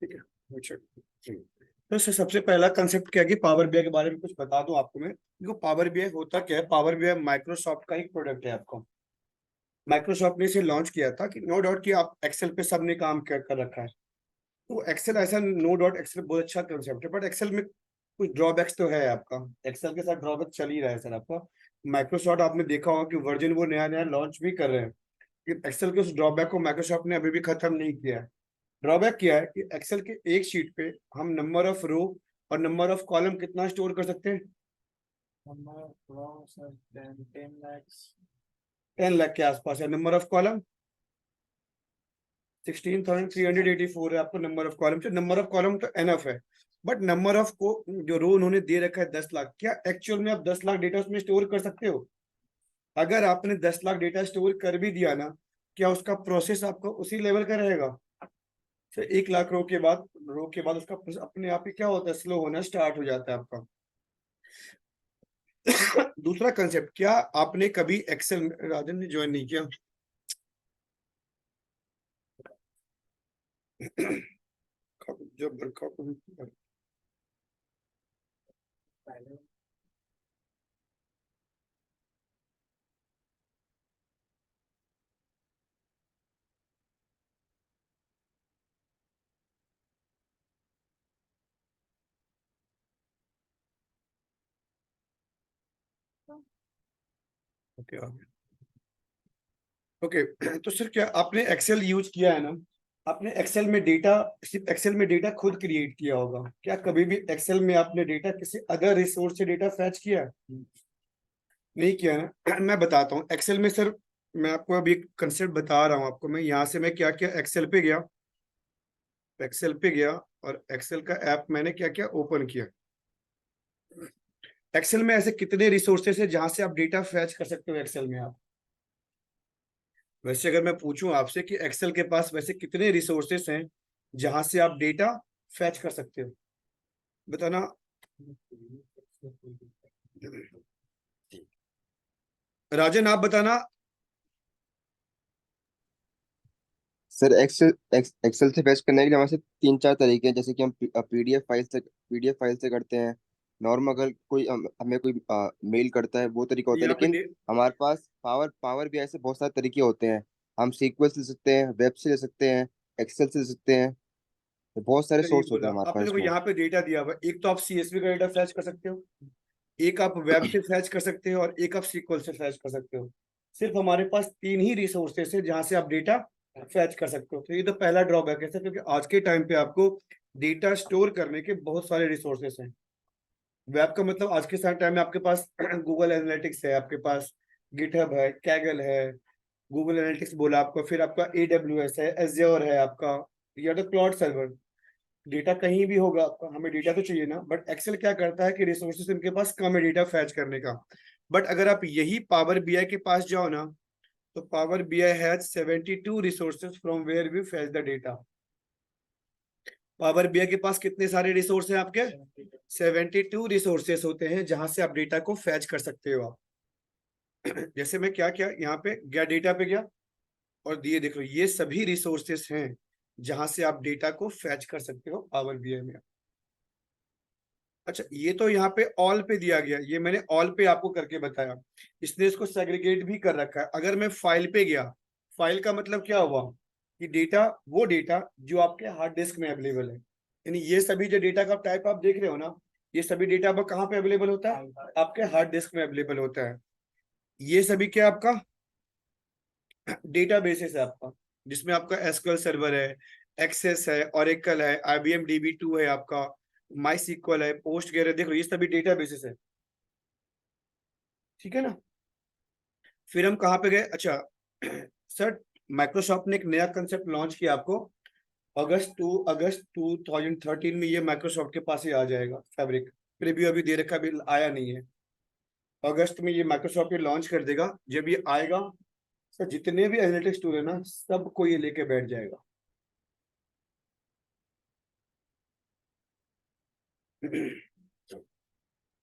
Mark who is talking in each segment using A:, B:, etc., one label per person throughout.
A: ठीक है। अच्छा, तो सबसे पहला कंसेप्ट क्या है कि पावर बीआई के बारे में कुछ बता दूं आपको मैं। देखो पावर बीआई होता क्या है, पावर बीआई माइक्रोसॉफ्ट का एक प्रोडक्ट है। आपको माइक्रोसॉफ्ट ने इसे लॉन्च किया था कि नो डाउट कि आप एक्सेल पे सबने काम कर रखा है। तो एक्सेल ऐसा, नो डाउट एक्सेल बहुत अच्छा कंसेप्ट है, बट एक्सेल में कुछ ड्रॉबैक्स तो है आपका। एक्सेल के साथ ड्रॉबैक चल ही रहा है सर आपका। माइक्रोसॉफ्ट आपने देखा होगा कि वर्जन वो नया नया लॉन्च भी कर रहे हैं, कि एक्सेल के उस ड्रॉबैक को माइक्रोसॉफ्ट ने अभी भी खत्म नहीं किया है। ड्रॉबैक क्या है कि एक्सेल के एक शीट पे हम नंबर ऑफ रो और नंबर ऑफ कॉलम कितना स्टोर कर सकते हैं?
B: नंबर रो सर 10 lakhs।
A: 10 लाख के आसपास है। नंबर ऑफ कॉलम 16,384 है आपको number of column. Number of column तो एनफ है, बट नंबर ऑफ को जो रो उन्होंने दे रखा है 10 लाख, क्या एक्चुअल में आप 10 लाख डेटा उसमें स्टोर कर सकते हो? अगर आपने 10 लाख डेटा स्टोर कर भी दिया ना, क्या उसका प्रोसेस आपको उसी लेवल का रहेगा? फिर 1 लाख रो के बाद उसका अपने आप ही क्या होता है, स्लो होना स्टार्ट हो जाता है आपका। दूसरा कंसेप्ट, क्या आपने कभी एक्सेल, राजन ने ज्वाइन नहीं किया? जब बरखा को
B: पहले
A: ओके ओके। तो सर क्या आपने एक्सेल यूज किया है ना? आपने एक्सेल में डेटा, सिर्फ एक्सेल में डेटा खुद क्रिएट किया होगा क्या? कभी भी एक्सेल में आपने डेटा किसी अदर रिसोर्स से डेटा फैच किया है? नहीं किया ना। मैं बताता हूँ एक्सेल में सर, मैं आपको अभी एक कंसेप्ट बता रहा हूँ आपको। मैं यहाँ से मैं क्या किया, एक्सेल पे गया, एक्सेल पे गया और एक्सेल का ऐप मैंने क्या किया, ओपन किया। एक्सेल में ऐसे कितने रिसोर्सेस है जहां से आप डेटा फैच कर सकते हो एक्सेल में आप? वैसे अगर मैं पूछूं आपसे कि एक्सेल के पास वैसे कितने रिसोर्सेस हैं जहां से आप डेटा फैच कर सकते हो, बताना। राजन आप बताना।
C: सर एक्सेल से फेच करने के लिए हमारे से तीन चार तरीके हैं। जैसे कि हम पीडीएफ फाइल से करते हैं। नॉर्मल अगर कोई हमें कोई मेल करता है वो तरीका होता है,
A: यहाँ पे
C: लेकिन हमारे पास पावर पावर भी ऐसे बहुत सारे तरीके होते हैं। हम सीक्वल से ले सकते हैं, वेब से ले सकते हैं, एक्सेल से ले सकते हैं। तो बहुत सारे
A: सही
C: सोर्स होते
A: बोला
C: हैं हमारे
A: आपने।
C: पास
A: देखो
C: इसमें।
A: यहाँ पे डेटा दिया हुआ है, एक तो आप सीएसवी का डेटा फैच कर सकते हो, एक आप वेब से फैच कर सकते हो, और एक आप सीक्वल से फैच कर सकते हो। सिर्फ हमारे पास तीन ही रिसोर्सेस है जहां से आप डेटा फैच कर सकते हो। तो ये तो पहला ड्रॉबैक है सर, क्योंकि आज के टाइम पे आपको डेटा स्टोर करने के बहुत सारे रिसोर्सेस हैं। वेब का मतलब आज के सारे टाइम में आपके पास गूगल एनालिटिक्स है, आपके पास गिटहब है, कैगल है। गूगल एनालिटिक्स बोला आपको, फिर आपका AWS है, एज्योर है आपका, या तो क्लाउड सर्वर। डेटा कहीं भी होगा आपका, हमें डेटा तो चाहिए ना। बट एक्सेल क्या करता है कि रिसोर्सेस इनके पास कम है डेटा फैच करने का। बट अगर आप यही पावर बीआई के पास जाओ ना, तो Power BI has 72 resources from where we fetch the data. Power BI के पास कितने सारे रिसोर्स हैं आपके? 72 रिसोर्सेस होते हैं जहां से आप डेटा को फैच कर सकते हो आप। जैसे मैं क्या क्या यहाँ पे गया, डेटा पे गया, और दिए देख लो ये सभी रिसोर्सेस हैं जहां से आप डेटा को फैच कर सकते हो पावर बीआई में। अच्छा, ये तो यहाँ पे ऑल पे दिया गया, ये मैंने ऑल पे आपको करके बताया। इसने इसको सेग्रीगेट भी कर रखा है। अगर मैं फाइल पे गया, फाइल का मतलब क्या हुआ कि डेटा, वो डेटा जो आपके हार्ड डिस्क में अवेलेबल है, यानी ये सभी जो डेटा का टाइप आप देख रहे हो ना, ये सभी डेटा अब कहाँ पे अवेलेबल होता है? आपके हार्ड डिस्क में अवेलेबल होता है। ये सभी क्या आपका डेटा बेसिस है आपका, जिसमें आपका एसक्यूएल सर्वर है, एक्सेस है, ओरेकल है, IBM DB2 है आपका, माई सीक्वल है, पोस्ट गेर है। देख लो ये सभी डेटा बेसिस है, ठीक है ना। फिर हम कहाँ पे गए? अच्छा सर, माइक्रोसॉफ्ट ने एक नया कंसेप्ट लॉन्च किया आपको। अगस्त 2013 में ये माइक्रोसॉफ्ट के पास ही आ जाएगा, फैब्रिक। प्रीव्यू अभी दे रखा, अभी आया नहीं है। अगस्त में ये माइक्रोसॉफ्ट ये लॉन्च कर देगा। जब ये आएगा सर, जितने भी एनालिटिक्स टूल है ना, सबको ये लेके बैठ जाएगा।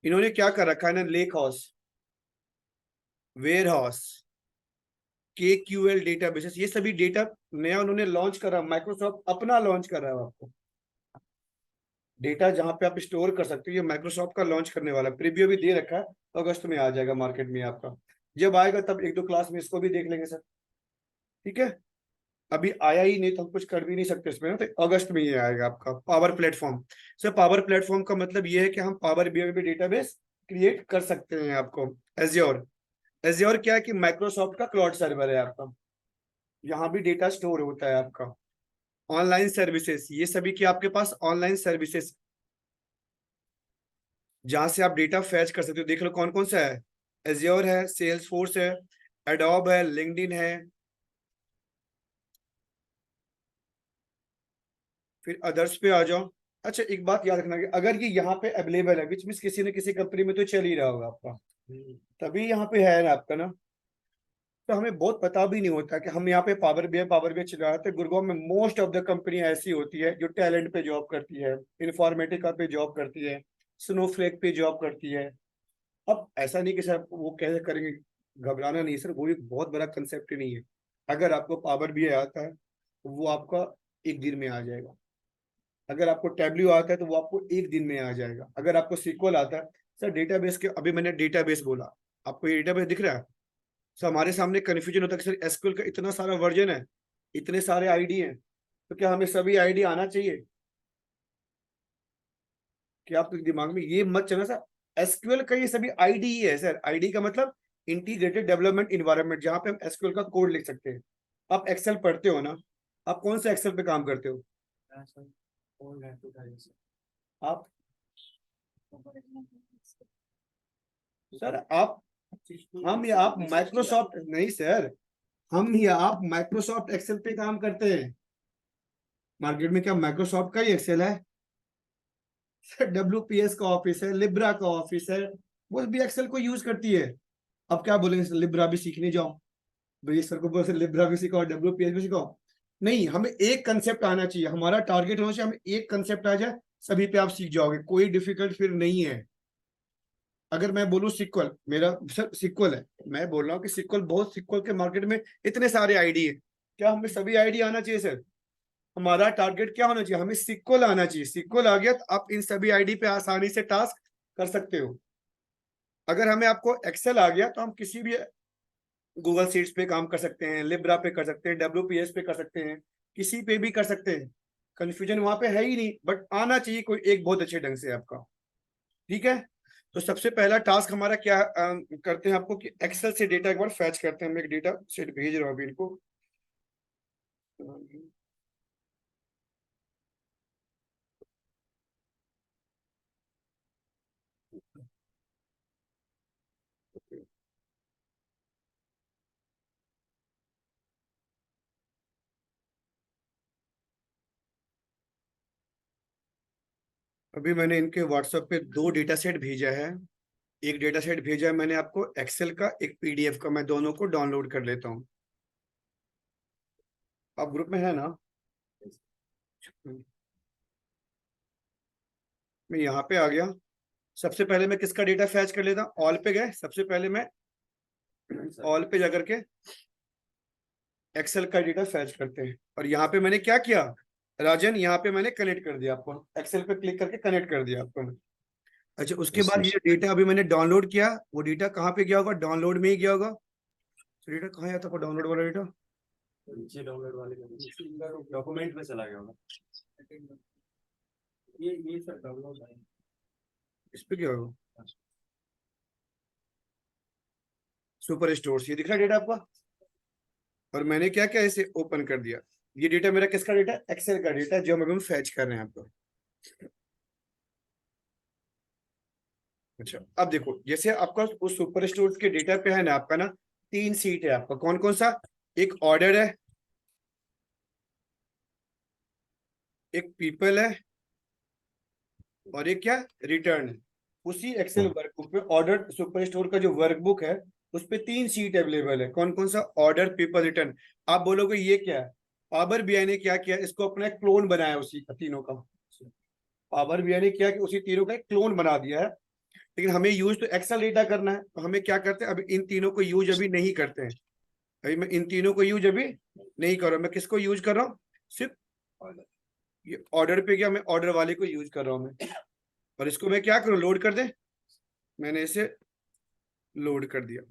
A: इन्होंने क्या कर रखा है ना, lake house, warehouse, KQL databases, ये सभी डेटा नया उन्होंने लॉन्च करा, माइक्रोसॉफ्ट अपना लॉन्च कर रहा है आपको। डेटा जहाँ पे आप स्टोर कर सकते हो, ये माइक्रोसॉफ्ट का लॉन्च करने वाला प्रीव्यू भी दे रखा है, अगस्त में आ जाएगा मार्केट में आपका। जब आएगा तब एक दो क्लास में इसको भी देख लेंगे सर, ठीक है। अभी आया ही नहीं तो हम कुछ कर भी नहीं सकते इसमें ना, तो अगस्त में ये आएगा आपका power platform. Sir power platform का मतलब ये है कि हम पावर बीआई में भी डेटाबेस क्रिएट कर सकते हैं आपको। एज्योर, एज्योर क्या है कि माइक्रोसॉफ्ट का क्लाउड सर्वर है आपका, यहाँ भी डेटा स्टोर होता है आपका। ऑनलाइन सर्विसेज, ये सभी की आपके पास ऑनलाइन सर्विसेज जहां से आप डेटा फैच कर सकते हो, देख लो कौन कौन सा है। एज्योर है, सेल्स फोर्स है, एडोब है, लिंक्डइन है, फिर अदर्स पे आ जाओ। अच्छा एक बात याद रखना कि अगर ये यहाँ पे अवेलेबल है, विच मीन किसी न किसी कंपनी में तो चल ही रहा होगा आपका, तभी यहाँ पे है ना आपका ना। तो हमें बहुत पता भी नहीं होता कि हम यहाँ पे पावर बीआई चला रहे थे। गुड़गांव में मोस्ट ऑफ द कंपनी ऐसी होती है जो टैलेंट पे जॉब करती है, इन्फॉर्मेटिका पे जॉब करती है, स्नोफ्लेक पे जॉब करती है। अब ऐसा नहीं कि सर वो कैसे करेंगे, घबराना नहीं सर, वो एक बहुत बड़ा कंसेप्ट ही नहीं है। अगर आपको पावर बीआई आता है तो वो आपका एक दिन में आ जाएगा। अगर आपको टैब्ल्यू आता है तो वो आपको एक दिन में आ जाएगा। अगर आपको सीक्वल आता है, सर डेटाबेस के, अभी मैंने डेटाबेस बोला, आपको ये डेटाबेस दिख रहा है। सर हमारे सामने कन्फ्यूजन होता है कि सर एसक्यूएल का इतना सारा वर्जन है, इतने सारे आईडी हैं, तो क्या हमें सभी आईडी आना चाहिए? क्या आपके दिमाग में ये मत चलना सर, एसक्यूएल का ये सभी आईडी ही है सर। आईडी का मतलब इंटीग्रेटेड डेवलपमेंट इन्वायरमेंट, जहां पे हम एसक्यूएल का कोड लिख सकते हैं। आप एक्सेल पढ़ते हो ना, आप कौन सा एक्सेल पे काम करते हो आप? सर आप, हम या आप माइक्रोसॉफ्ट नहीं सर, हम या आप माइक्रोसॉफ्ट एक्सेल पे काम करते हैं। मार्केट में क्या माइक्रोसॉफ्ट का ही एक्सेल है? सर WPS का ऑफिस है, लिब्रा का ऑफिस है, वो भी एक्सेल को यूज करती है। अब क्या बोलेंगे सर लिब्रा भी सीखने जाओ, भाई सर को बोले सर लिब्रा भी सीखो, WPS भी सीखो। नहीं, हमें एक कंसेप्ट आना चाहिए, हमारा टारगेट होना चाहिए, हमें एक कंसेप्ट आ जाए, सभी पे आप सीख जाओगे, कोई डिफिकल्ट फिर नहीं है। अगर मैं बोलूं सिक्वल, मेरा सर सिक्वल है, मैं बोल रहा हूँ कि सिक्वल, बहुत सिक्वल के मार्केट में इतने सारे आईडी है, क्या हमें सभी आईडी आना चाहिए सर? हमारा टारगेट क्या होना चाहिए, हमें सिक्वल आना चाहिए। सिक्वल आ गया तो आप इन सभी आईडी पे आसानी से टास्क कर सकते हो। अगर हमें आपको एक्सेल आ गया तो हम किसी भी गूगल शीट्स पे काम कर सकते हैं, लिब्रा पे कर सकते हैं, WPS पे कर सकते हैं, किसी पे भी कर सकते हैं। कंफ्यूजन वहां पे है ही नहीं, बट आना चाहिए कोई एक बहुत अच्छे ढंग से आपका, ठीक है। तो सबसे पहला टास्क हमारा क्या करते हैं आपको कि एक्सेल से डेटा एक बार फैच करते हैं। मैं एक डेटा सेट भेज रहा हूँ अभी इनको। अभी मैंने इनके व्हाट्सएप पे दो डेटा सेट भेजा है। एक डेटा सेट भेजा है मैंने आपको एक्सेल का, एक PDF का। मैं दोनों को डाउनलोड कर लेता हूँ। आप ग्रुप में है ना? मैं यहाँ पे आ गया। सबसे पहले मैं किसका डेटा फैच कर लेता हूँ, ऑल पे गए, सबसे पहले मैं ऑल पे जाकर के एक्सेल का डेटा फैच करते हैं। और यहाँ पे मैंने क्या किया राजन, यहाँ पे मैंने कनेक्ट कर दिया आपको, एक्सेल पे क्लिक करके कनेक्ट कर दिया आपको। अच्छा उसके
C: यस
A: बाद
C: सर।
A: ये डेटा अभी मैंने डाउनलोड किया, वो डेटा कहाँ पे गया होगा, डाउनलोड में ही गया होगा। तो डेटा कहाँ जाता है डाउनलोड वाला डेटा?
B: नीचे डाउनलोड वाले डॉक्यूमेंट में चला गया होगा। ये सब डाउनलोड है।
A: इस पे क्या होगा, सुपर स्टोर्स, ये दिख रहा है डेटा आपका। और मैंने क्या क्या इसे ओपन कर दिया। ये डेटा मेरा किसका डेटा, एक्सेल का डेटा, जो हम फैच कर रहे हैं आपको। अच्छा अब देखो, जैसे आपका उस सुपर स्टोर्स के डेटा पे है ना आपका ना, 3 सीट है आपका, कौन कौन सा, एक ऑर्डर है, एक पीपल है, और एक क्या, रिटर्न है। उसी एक्सेल वर्कबुक पे ऑर्डर सुपर स्टोर का जो वर्कबुक है, उस पे 3 सीट अवेलेबल है, कौन कौन सा, ऑर्डर, पीपल, रिटर्न। आप बोलोगे ये क्या है, पावर बीआई ने क्या किया, इसको अपना एक क्लोन बनाया उसी का, तीनों का। पावर बीआई ने क्या कि उसी तीनों का एक क्लोन बना दिया है। लेकिन हमें यूज तो एक्सेल डेटा करना है, तो हमें क्या करते हैं, अभी इन तीनों को यूज अभी नहीं करते हैं। अभी मैं इन तीनों को यूज अभी नहीं कर रहा हूं, मैं किसको यूज कर रहा हूँ, सिर्फ ये ऑर्डर पे गया, मैं ऑर्डर वाले को यूज कर रहा हूँ मैं, और इसको मैं क्या करूँ, लोड कर दे। मैंने इसे लोड कर दिया।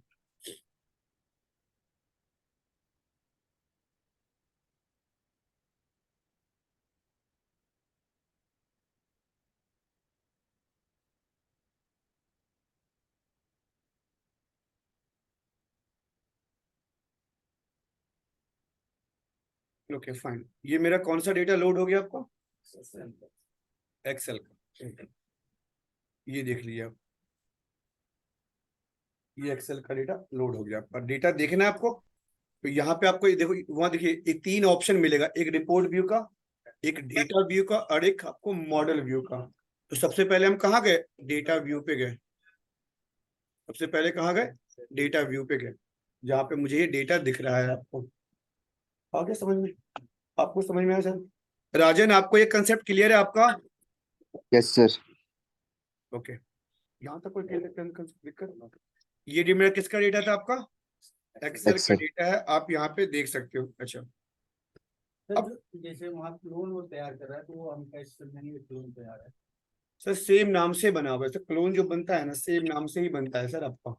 A: ओके फाइन, ये मेरा कौन सा डेटा लोड हो गया आपको, एक्सेल का। ये देख लीजिए आप, ये एक्सेल का डेटा लोड हो गया। और डेटा देखना है आपको, तो यहाँ पे आपको ये देखो, वहां देखिए एक 3 ऑप्शन मिलेगा, एक रिपोर्ट व्यू का, एक डेटा व्यू का, और एक आपको मॉडल व्यू का। तो सबसे पहले हम कहाँ गए, डेटा व्यू पे गए। सबसे पहले कहाँ गए, डेटा व्यू पे गए, जहाँ पे मुझे ये डेटा दिख रहा है आपको। आगे समझ में, आपको समझ में आया सर? राजन, आपको ये कंसेप्ट क्लियर है आपका?
C: Yes sir.
A: ओके, यहाँ तक कोई दिक्कत? ये मेरा किसका डेटा था आपका, एक्सेल का
C: एक्सेल।
A: डेटा है, आप यहाँ पे देख सकते हो। अच्छा,
B: अब जैसे वहाँ क्लोन वो तैयार कर रहा है, तो वो हम कैसे समझेंगे क्लोन तैयार है?
A: सर सेम नाम से बना हुआ है, सर क्लोन जो बनता है ना, सेम नाम से ही बनता है सर आपका।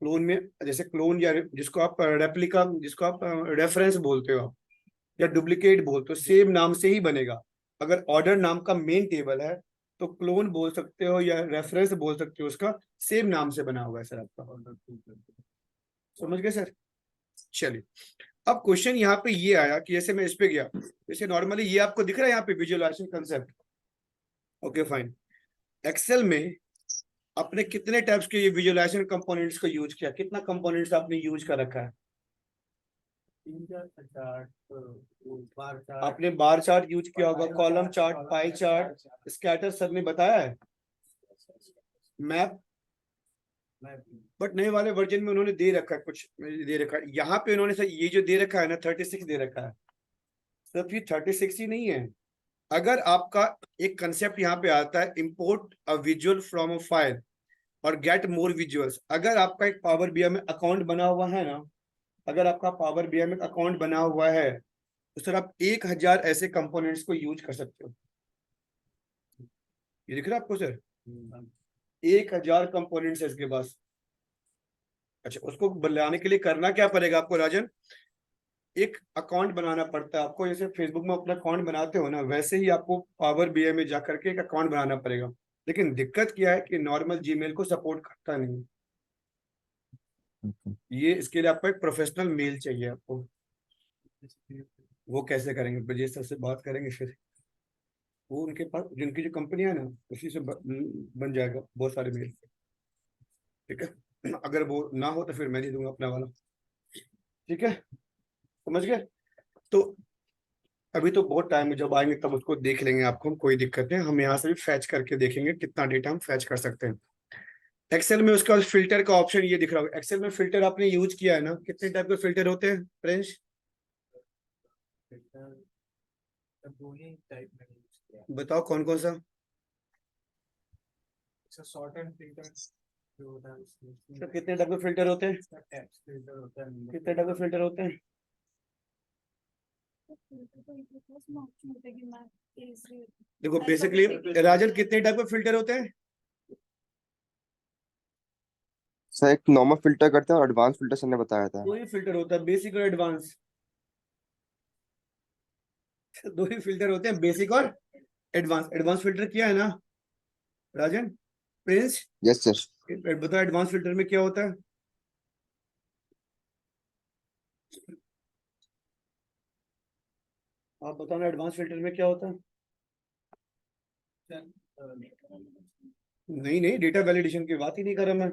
A: क्लोन में जैसे क्लोन, या जिसको आप रेप्लिका, जिसको आप रेफरेंस बोलते हो आप, या डुप्लीकेट बोलते हो, सेम नाम से ही बनेगा। अगर ऑर्डर नाम का मेन टेबल है तो क्लोन बोल सकते हो या रेफरेंस बोल सकते हो, उसका सेम नाम से बना हुआ है सर आपका। समझ गए सर? चलिए, अब क्वेश्चन यहाँ पे ये आया कि जैसे मैं इस पे गया, जैसे नॉर्मली ये आपको दिख रहा है यहाँ पे visualisation concept. Okay fine, Excel में आपने कितने टाइप्स के ये विजुअलाइजेशन कंपोनेंट्स को यूज किया, कितना कंपोनेंट्स आपने यूज कर रखा है?
B: 3 4 चार्ट, बार चार्ट,
A: आपने बार चार्ट यूज किया होगा, column chart, pie chart, scatter sir ने बताया है, मैप। बट नए वाले वर्जन में उन्होंने दे रखा है, कुछ दे रखा है यहाँ पे उन्होंने सर, ये जो दे रखा है ना 36 दे रखा है। सिर्फ ये 36 ही नहीं है, अगर आपका एक कंसेप्ट यहाँ पे आता है, import a visual from a file और गेट मोर विजुअल्स। अगर आपका एक पावर बीआई में अकाउंट बना हुआ है ना, अगर आपका पावर बीआई में अकाउंट बना हुआ है, तो सर आप 1000 ऐसे कंपोनेंट्स को यूज कर सकते हो। ये दिख रहा है आपको सर, 1000 कंपोनेंट्स है इसके पास। अच्छा, उसको बनाने के लिए करना क्या पड़ेगा आपको राजन, एक अकाउंट बनाना पड़ता है आपको, जैसे फेसबुक में अपना अकाउंट बनाते हो ना, वैसे ही आपको पावर बीआई में जाकर के एक अकाउंट बनाना पड़ेगा। लेकिन दिक्कत क्या है कि नॉर्मल जीमेल को सपोर्ट करता नहीं, ये इसके लिए आपको एक प्रोफेशनल मेल चाहिए आपको। वो कैसे करेंगे, ब्रजेश सर से बात करेंगे फिर, वो उनके पास जिनकी जो कंपनी है ना, उसी से बन जाएगा बहुत सारे मेल। ठीक है, अगर वो ना हो तो फिर मैं दे दूंगा अपना वाला। ठीक है, समझ गए? तो अभी तो बहुत टाइम है, जब आएंगे तब उसको देख लेंगे आपको, हम कोई दिक्कत नहीं, हम यहाँ से भी फैच करके देखेंगे कितना डेटा हम फैच कर सकते हैं। एक्सेल में उसका फिल्टर का ऑप्शन ये दिख रहा होगा, एक्सेल में फिल्टर आपने यूज किया है ना, कितने टाइप के फिल्टर होते हैं फ्रेंड्स?
B: दो ही टाइप में यूज किया।
A: बताओ कौन कौन सा?
B: सॉर्ट एंड फिल्टर जो होता है उसमें
A: तो कितने टाइप के फिल्टर होते हैं,
B: टेक्स्ट फिल्टर होता है,
A: कितने टाइप के फिल्टर होते हैं? देखो बेसिकली राजन, कितने टाइप के फिल्टर होते हैं?
C: सर एक नॉर्मल फिल्टर करते हैं और एडवांस फिल्टर सर ने बताया था।
A: दो ही फिल्टर होता है, बेसिक और एडवांस। दो ही फिल्टर होते हैं, बेसिक और एडवांस। एडवांस फिल्टर क्या है ना राजन, प्रिंस?
C: Yes sir.
A: बताओ एडवांस फिल्टर में क्या होता है? आप बताओ ना, एडवांस फिल्टर में क्या होता है? नहीं नहीं, डेटा वैलिडेशन की बात ही नहीं कर रहा मैं।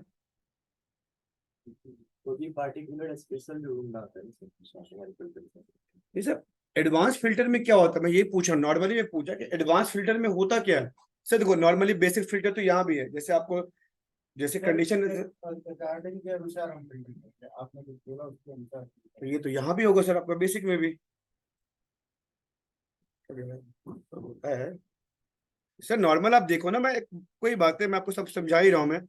B: कोई पार्टिकुलर स्पेशल रूल आता है
A: नहीं सर, एडवांस फिल्टर में क्या होता है, मैं ये पूछा, नॉर्मली मैं पूछा कि एडवांस फिल्टर में होता क्या है। सर देखो, नॉर्मली बेसिक फिल्टर तो यहाँ भी है, जैसे आपको जैसे कंडीशन,
B: रिगार्डिंग के अनुसार हम फिल्टर करते हैं, आपने जो बोला उसके अनुसार।
A: तो ये तो यहाँ भी होगा सर आपका, बेसिक में भी होता है सर। नॉर्मल आप देखो ना, मैं कोई बात है, मैं आपको सब समझा ही रहा हूँ मैं।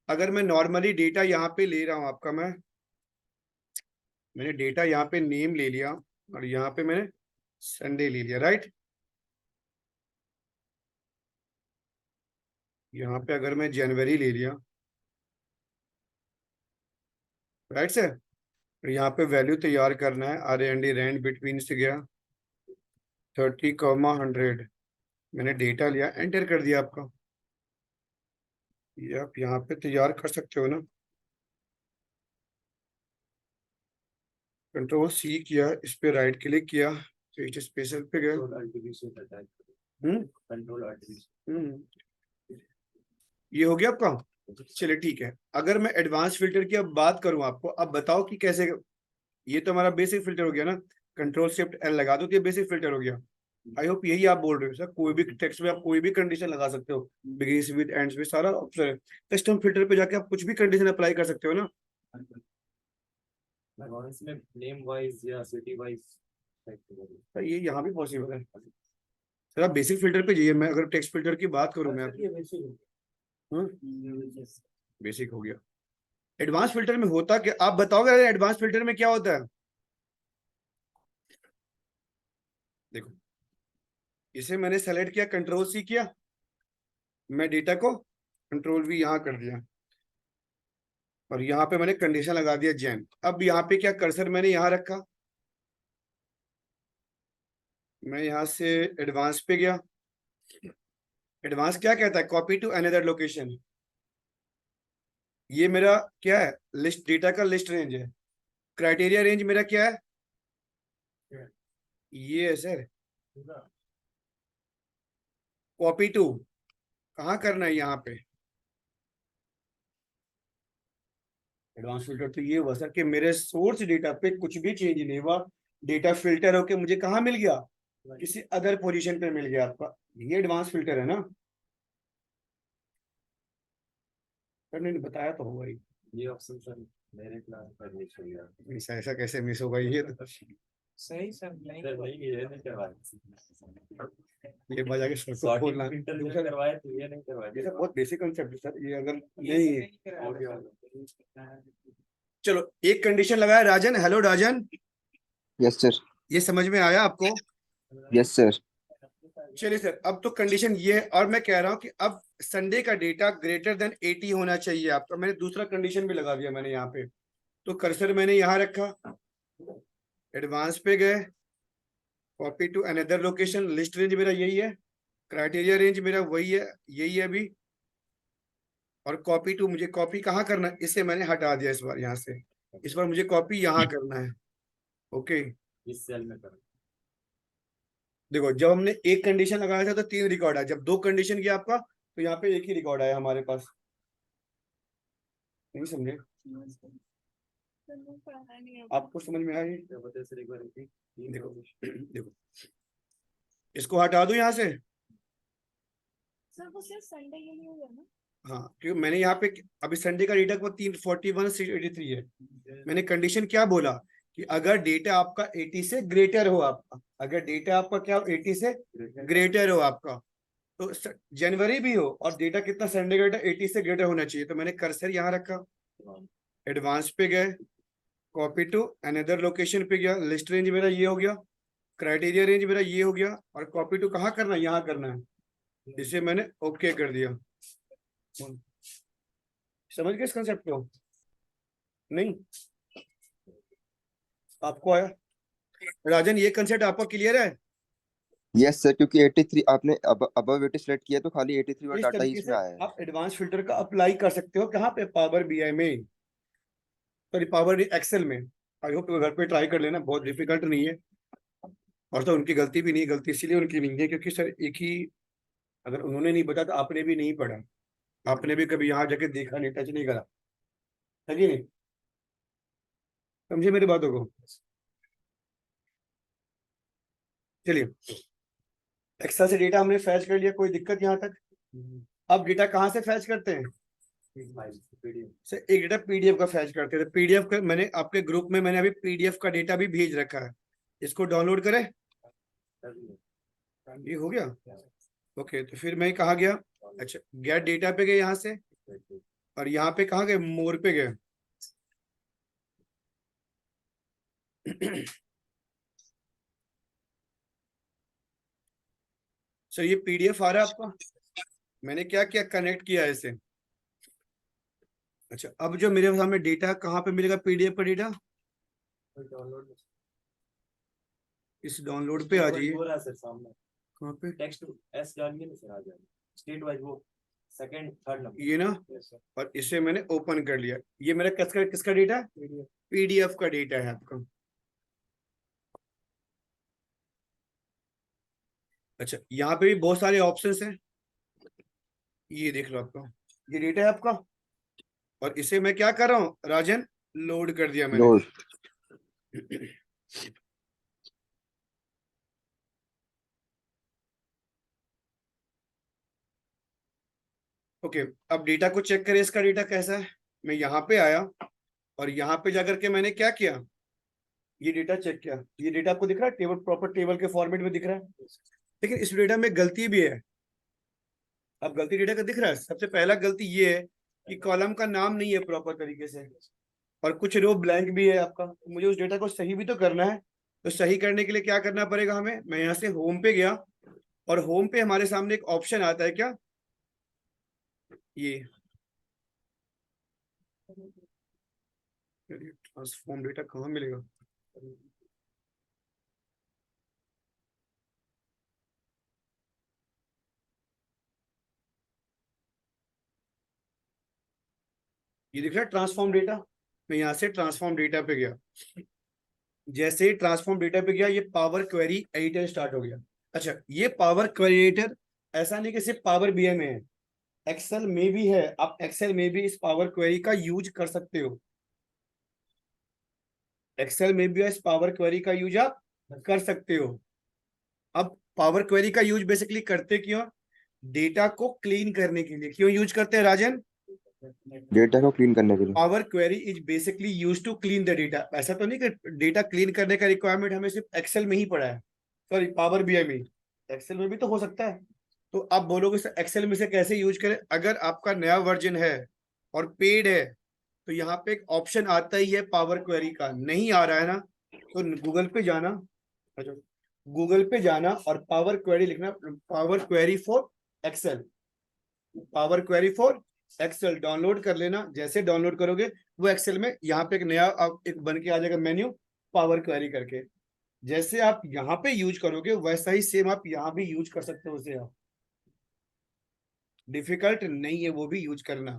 A: अगर मैं नॉर्मली डेटा यहाँ पे ले रहा हूँ आपका, मैंने डेटा यहाँ पे नेम ले लिया, और यहाँ पे मैंने संडे ले लिया, राइट। यहाँ पे अगर मैं जनवरी ले लिया, राइट सर, तो यहाँ पे वैल्यू तैयार करना है। R&D रैंड बिटवीन से गया 30, 100। मैंने डेटा लिया, एंटर कर दिया आपका। ये आप यहाँ पे तैयार कर सकते हो ना। Ctrl+C किया, इस पे राइट क्लिक किया, पेस्ट स्पेशल पे गए।
B: कंट्रोल
A: ये हो गया आपका। चलिए ठीक है। अगर मैं एडवांस फिल्टर की अब बात करूं आपको, अब बताओ कि कैसे। ये तो हमारा बेसिक फिल्टर हो गया ना, Ctrl+Shift+L लगा दो तो ये बेसिक फिल्टर हो गया। आई होप यही आप बोल रहे हो सर। कोई भी टेक्स्ट में आप कोई भी कंडीशन लगा सकते हो, बिगिंस विद एंड्स में सारा ऑप्शन है। कस्टम फिल्टर पे जाके आप कुछ भी कंडीशन अप्लाई कर सकते हो ना।
B: इसमें नेम वाइज या सिटी वाइज
A: सर ये यहाँ भी पॉसिबल है सर। आप बेसिक फिल्टर पे जाइए। मैं अगर टेक्स्ट फिल्टर की बात करूँ मैं, बेसिक हो गया। एडवांस फिल्टर में होता क्या, आप बताओगे एडवांस फिल्टर में क्या होता है। देखो, इसे मैंने सेलेक्ट किया, Ctrl+C किया, मैं डेटा को Ctrl+V यहाँ कर दिया, और यहाँ पे मैंने कंडीशन लगा दिया जैन। अब यहाँ पे क्या, कर्सर मैंने यहाँ रखा, मैं यहाँ से एडवांस पे गया। एडवांस क्या कहता है, कॉपी टू अनदर लोकेशन। ये मेरा क्या है, लिस्ट, डेटा का लिस्ट रेंज है। क्राइटेरिया रेंज मेरा क्या है, ये है सर। कॉपी टू कहाँ करना है, यहाँ पे। एडवांस फिल्टर तो ये हुआ सर कि मेरे सोर्स डेटा पे कुछ भी चेंज नहीं हुआ, डेटा फिल्टर होके मुझे कहाँ मिल गया, किसी अदर पोजीशन पे मिल गया आपका। ये एडवांस फिल्टर है ना सर, ने बताया तो होगा ही।
B: ये ऑप्शन सर मेरे क्लास पर मिस हो गया।
A: ऐसा कैसे मिस होगा, ये तो
D: सही सर नहीं
B: सर नहीं ये नहीं करवाया।
A: ये बजा के सर को
B: सॉर्टिंग
A: बोलना।
B: फिल्टर
A: देखो
B: जो
A: सर,
B: करवाए तो ये नहीं करवाया।
A: ये सब बहुत बेसिक कंसेप्ट है सर। ये अगर
D: ये
A: नहीं,
D: नहीं
A: चलो एक कंडीशन लगाया राजन। हेलो राजन,
C: यस सर।
A: ये समझ में आया आपको।
C: Yes sir.
A: चलिए सर, अब तो कंडीशन ये है, और मैं कह रहा हूँ कि अब संडे का डेटा ग्रेटर देन 80 होना चाहिए आपका। मैंने दूसरा कंडीशन भी लगा दिया मैंने यहाँ पे। तो कर्सर मैंने यहाँ रखा, एडवांस पे गए, copy to another location, list range मेरा यही है, क्राइटेरिया रेंज मेरा वही है, यही है अभी। और कॉपी टू, मुझे कॉपी कहाँ करना है, इसे मैंने हटा दिया इस बार यहाँ से। इस बार मुझे कॉपी यहाँ करना है। ओके,
B: इस सेल में कर।
A: देखो जब हमने एक कंडीशन लगाया था तो 3 रिकॉर्ड आया, जब 2 कंडीशन किया आपका तो यहाँ पे एक ही रिकॉर्ड आया हमारे पास। नहीं समझे, आपको समझ में आया।
B: बता सर एक बार
A: देखो देखो, इसको हटा दो यहाँ से।
D: सर वो सिर्फ संडे के लिए हुआ ना।
A: हाँ, क्योंकि मैंने यहाँ पे अभी संडे का डेटा को 341,683 है। मैंने कंडीशन क्या बोला कि अगर डेटा आपका 80 से ग्रेटर हो, आपका अगर डेटा आपका क्या 80 से ग्रेटर हो आपका, तो जनवरी भी हो और डेटा कितना, संडे का डेटा 80 से ग्रेटर होना चाहिए। तो मैंने कर्सर यहाँ रखा, एडवांस पे गए, कॉपी टू अनदर लोकेशन पे गया, लिस्ट रेंज मेरा ये हो गया, क्राइटेरिया रेंज मेरा ये हो गया, और कॉपी टू कहाँ करना है, यहाँ करना है। इसे मैंने ओके कर दिया। समझ गए इस कंसेप्ट को, नहीं आपको आया राजन, ये कंसेप्ट आपको क्लियर है।
C: यस सर, क्योंकि 83 आपने अबव 80 सेलेक्ट किया तो खाली 83 वाला
A: इस
C: डाटा ही
A: तरीके से
C: इसमें आया है।
A: आप एडवांस फिल्टर का अप्लाई कर सकते हो, कहाँ पे, पावर BI में, सॉरी पावर एक्सेल में। आई होप घर पे ट्राई कर लेना, बहुत डिफिकल्ट नहीं है। और तो उनकी गलती भी नहीं, गलती इसलिए उनकी नहीं है क्योंकि सर एक ही, अगर उन्होंने नहीं बताया तो आपने भी नहीं पढ़ा, आपने भी कभी यहाँ जाके देखा नहीं, टच नहीं करा, है कि नहीं। समझे मेरी बातों को। चलिए, एक्सेल से डेटा हमने फैच कर लिया, कोई दिक्कत यहाँ तक। अब डेटा कहाँ से फैच करते हैं सर, एक डेटा PDF का फैच करते हैं। तो PDF का मैंने आपके ग्रुप में मैंने अभी PDF का डेटा भी भेज रखा है, इसको डाउनलोड करें। ये हो गया। ओके, तो फिर मैं कहाँ गया, अच्छा गेट डेटा पे गए यहाँ से, और यहाँ पे कहाँ गए, मोर पे गए। सर ये पीडीएफ आ रहा है आपका, मैंने क्या किया, कनेक्ट किया है इसे। अच्छा, अब जो मेरे सामने डेटा कहाँ पे मिलेगा, पीडीएफ का डेटा
B: डाउनलोड
A: इस डाउनलोड पे आ जाइए।
B: हो रहा है सर सामने,
A: कहाँ पे,
B: टेक्स्ट एस डालिए ना सर, आ जाएगा स्टेट वाइज, वो सेकंड थर्ड नंबर।
A: ये ना,
B: यस सर,
A: और इसे मैंने ओपन कर लिया। ये मेरा किसका किसका डेटा है, पीडीएफ का डेटा है आपका। अच्छा, यहाँ पे भी बहुत सारे ऑप्शंस हैं, ये देख लो आपका, ये डेटा है आपका, और इसे मैं क्या कर रहा हूँ राजन, लोड कर दिया मैंने।
C: लोड।
A: ओके, अब डेटा को चेक करें, इसका डेटा कैसा है। मैं यहाँ पे आया और यहाँ पे जाकर के मैंने क्या किया, ये डेटा चेक किया। ये डेटा आपको दिख रहा है, टेबल प्रॉपर टेबल के फॉर्मेट में दिख रहा है, लेकिन इस डेटा में गलती भी है। अब गलती डेटा का दिख रहा है, सबसे पहला गलती ये है कि कॉलम का नाम नहीं है प्रॉपर तरीके से, और कुछ रो ब्लैंक भी है आपका। मुझे उस डेटा को सही भी तो करना है, तो सही करने के लिए क्या करना पड़ेगा हमें, मैं यहाँ से होम पे गया, और होम पे हमारे सामने एक ऑप्शन आता है, क्या, ये ट्रांसफॉर्म डेटा कहाँ मिलेगा, ये दिख रहा है ट्रांसफॉर्म डेटा। मैं यहाँ से ट्रांसफॉर्म डेटा पे गया, जैसे ही ट्रांसफॉर्म डेटा पे गया, ये पावर क्वेरी एडिटर स्टार्ट हो गया। अच्छा, ये पावर क्वेरी एडिटर ऐसा नहीं कि सिर्फ पावर बीआई में है, एक्सेल में भी है। आप एक्सेल में भी इस पावर क्वेरी का यूज कर सकते हो, एक्सेल में भी इस पावर क्वेरी का यूज आप कर सकते हो। अब पावर क्वेरी का यूज बेसिकली करते क्यों, डेटा को क्लीन करने के लिए। क्यों यूज करते हैं राजन,
C: डेटा को क्लीन करने के लिए।
A: Power Query is basically use to clean the data. ऐसा तो नहीं कि डेटा क्लीन करने का रिक्वायरमेंट हमें सिर्फ एक्सेल में ही पड़ा है, सॉरी पावर बीआई में, एक्सेल में भी तो हो सकता है। तो आप बोलोगे सर एक्सेल में से कैसे यूज करें, अगर आपका नया वर्जन है और पेड है, तो यहाँ पे एक ऑप्शन आता ही है पावर क्वेरी का। नहीं आ रहा है ना, तो गूगल पे जाना, अच्छा गूगल पे जाना और पावर क्वेरी लिखना, Power Query for Excel, Power Query for Excel download कर लेना। जैसे डाउनलोड करोगे वो एक्सेल में यहाँ पे एक नया एक बन के आ जाएगा मेन्यू, पावर क्वेरी करके। जैसे आप यहाँ पे यूज करोगे वैसा ही सेम आप यहाँ भी यूज कर सकते हो उसे। आप डिफिकल्ट नहीं है वो भी यूज करना।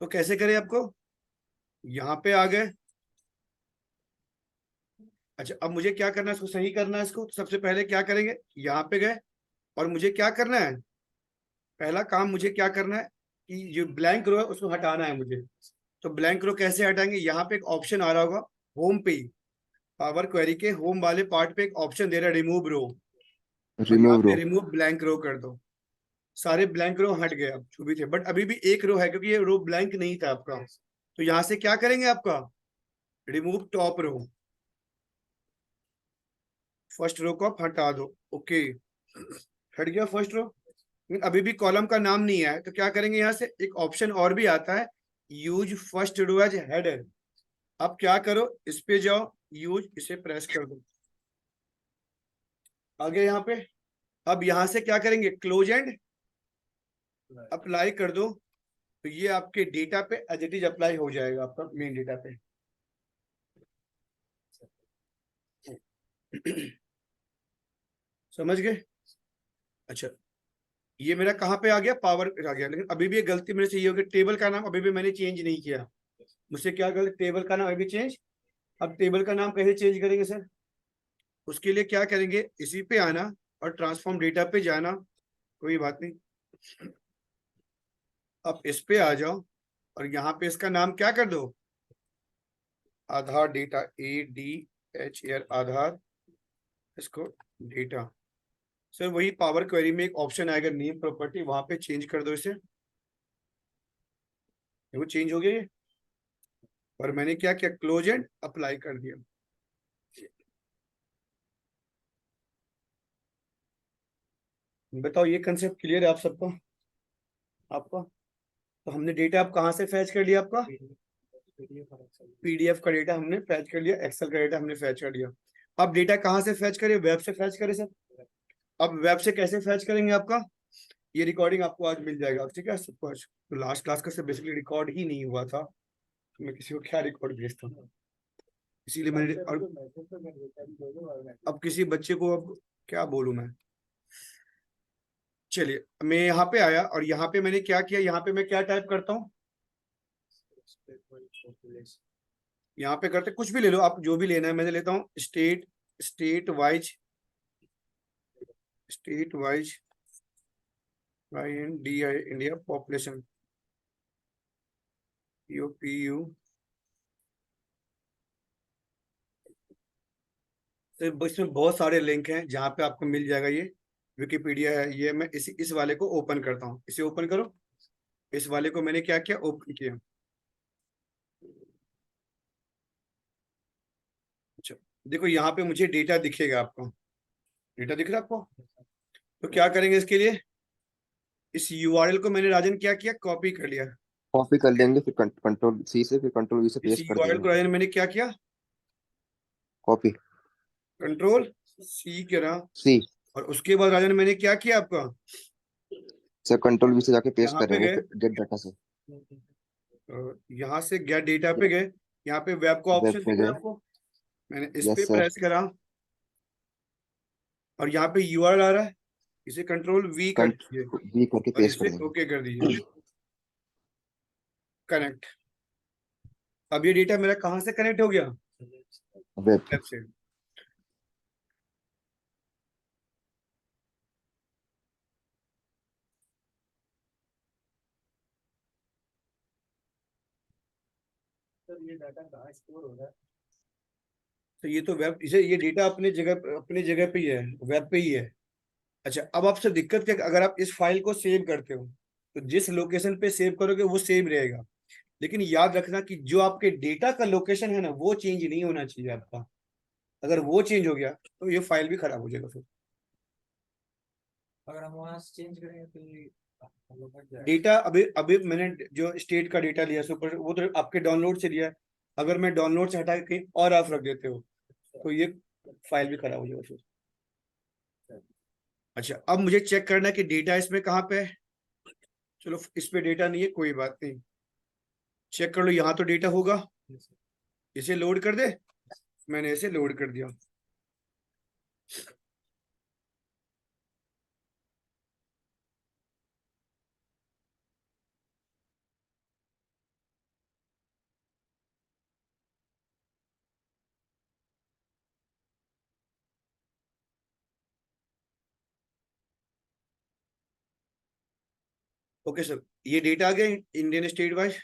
A: तो कैसे करें, आपको यहाँ पे आ गए। अच्छा, अब मुझे क्या करना है, इसको सही करना है। इसको सबसे पहले क्या करेंगे, यहाँ पे गए, और मुझे क्या करना है, पहला काम मुझे क्या करना है कि जो ब्लैंक रो है उसको हटाना है मुझे। तो ब्लैंक रो कैसे हटाएंगे, यहाँ पे एक ऑप्शन आ रहा होगा होम पे ही, पावर क्वेरी के होम वाले पार्ट पे एक ऑप्शन दे रहा है रिमूव रो, और यहाँ
C: रिमूव
A: पे
C: रो।
A: रिमूव ब्लैंक रो कर दो। सारे ब्लैंक रो हट गए अब जो भी थे, बट अभी भी एक रो है क्योंकि ये रो ब्लैंक नहीं था आपका। तो यहाँ से क्या करेंगे, आपका remove top row, first row को आप हटा दो। ओके, हट गया फर्स्ट रो, लेकिन अभी भी कॉलम का नाम नहीं आया। तो क्या करेंगे, यहाँ से एक ऑप्शन और भी आता है, use first row as header. अब क्या करो, इस पे जाओ, यूज, इसे प्रेस कर दो, आगे यहाँ पे। अब यहाँ से क्या करेंगे, क्लोज एंड अप्लाई कर दो। तो ये आपके डेटा पे एज इट इज अप्लाई हो जाएगा, आपका मेन डेटा पे। समझ गए। अच्छा, ये मेरा कहाँ पे आ गया, पावर आ गया। लेकिन अभी भी एक गलती मेरे से ये हो गई, टेबल का नाम अभी भी मैंने चेंज नहीं किया। मुझसे क्या गलती, टेबल का नाम अभी चेंज। अब टेबल का नाम कैसे चेंज करेंगे सर, उसके लिए क्या करेंगे, इसी पे आना और ट्रांसफॉर्म डेटा पे जाना, कोई बात नहीं। अब इस पे आ जाओ और यहाँ पे इसका नाम क्या कर दो, आधार डेटा, ADHR आधार, इसको डेटा। सर वही पावर क्वेरी में एक ऑप्शन आएगा नेम प्रॉपर्टी, वहां पे चेंज कर दो इसे। वो चेंज हो गया ये, और मैंने क्या किया, क्लोज एंड अप्लाई कर दिया। बताओ ये कंसेप्ट क्लियर है आप सबको, आपका। तो हमने डेटा आप कहाँ से फैच कर लिया, आपका पीडीएफ का डेटा हमने फैच कर लिया, एक्सेल का डेटा हमने फैच कर लिया। अब डेटा कहाँ से फैच करें, वेब से फैच करें सर, अब वेब से कैसे फैच करेंगे आपका, ये रिकॉर्डिंग आपको आज मिल जाएगा, ठीक है सबको आज। तो लास्ट क्लास का से बेसिकली रिकॉर्ड ही नहीं हुआ था, तो मैं किसी को क्या रिकॉर्ड भेजता हूँ, इसीलिए मैंने। और अब किसी बच्चे को अब क्या बोलूं मैं। चलिए मैं यहाँ पे आया और यहाँ पे मैंने क्या किया, यहाँ पे मैं क्या टाइप करता हूँ, यहाँ पे करते कुछ भी ले लो आप, जो भी लेना है। मैंने लेता हूँ state, state wise INDI India population POPU। तो इसमें बहुत सारे लिंक हैं जहाँ पे आपको मिल जाएगा, ये विकिपीडिया है। ये मैं इस वाले को ओपन करता हूँ, इसे ओपन करो। इस वाले को मैंने क्या किया, ओपन किया। अच्छा देखो यहाँ पे मुझे डेटा दिखेगा, आपको डेटा दिख रहा है आपको। तो क्या करेंगे इसके लिए, इस URL को मैंने राजन क्या किया, कॉपी कर लिया।
C: कॉपी कर लेंगे, फिर कंट्रोल सी से, फिर कंट्रोल वी से
A: इस
C: पेस्ट कर
A: URL
C: देंगे।
A: को राजन मैंने क्या किया,
C: कॉपी
A: कंट्रोल C करा।
C: सी।
A: और उसके बाद राजन मैंने क्या किया आपका,
C: सर कंट्रोल वी से जाके पेस्ट
A: यहाँ पे
C: करेंगे
A: गए,
C: फिर गेट डाटा से।
A: यहाँ से गेट डेटा पे गए, यहाँ पे वेब का
C: वेब
A: ऑप्शन
C: पे
A: दिख रहा
C: गए।
A: है आपको, मैंने इस पे
C: यस सर।
A: प्रेस करा और यहाँ पे URL आ रहा है, इसे कंट्रोल V कर दीजिए
C: वी करके
A: और
C: पेस्ट कर
A: इसे
C: देंगे।
A: ओके कर दीजिए, कनेक्ट। अब ये डेटा मेरा कहाँ से कनेक्ट हो गया,
C: वेब
A: वेब से।
B: सर ये डाटा कहाँ स्टोर हो रहा है?
A: तो ये तो वेब, इसे ये डेटा अपने जगह पे ही है, वेब पे ही है। अच्छा अब आपसे दिक्कत क्या, अगर आप इस फाइल को सेव करते हो तो जिस लोकेशन पे सेव करोगे वो सेव रहेगा, लेकिन याद रखना कि जो आपके डेटा का लोकेशन है ना वो चेंज नहीं होना चाहिए आपका। अगर वो चेंज हो गया तो ये फाइल भी खराब हो जाएगा फिर।
B: अगर हम वहाँ से चेंज करेंगे तो ये हम लोग हट जाएगा।
A: डेटा अभी अभी मैंने जो स्टेट का डेटा लिया सुपर, वो तो आपके डाउनलोड से लिया है। अगर मैं डाउनलोड से हटा के कहीं और आप रख देते हो तो ये फाइल भी खराब हो जाएगा फिर। अच्छा अब मुझे चेक करना है कि डेटा इसमें कहाँ पे है। चलो इस पे डेटा नहीं है, कोई बात नहीं, चेक कर लो, यहाँ तो डेटा होगा। इसे लोड कर दे, मैंने इसे लोड कर दिया। ओके सर, ये डेटा आ गया इंडियन स्टेट वाइज।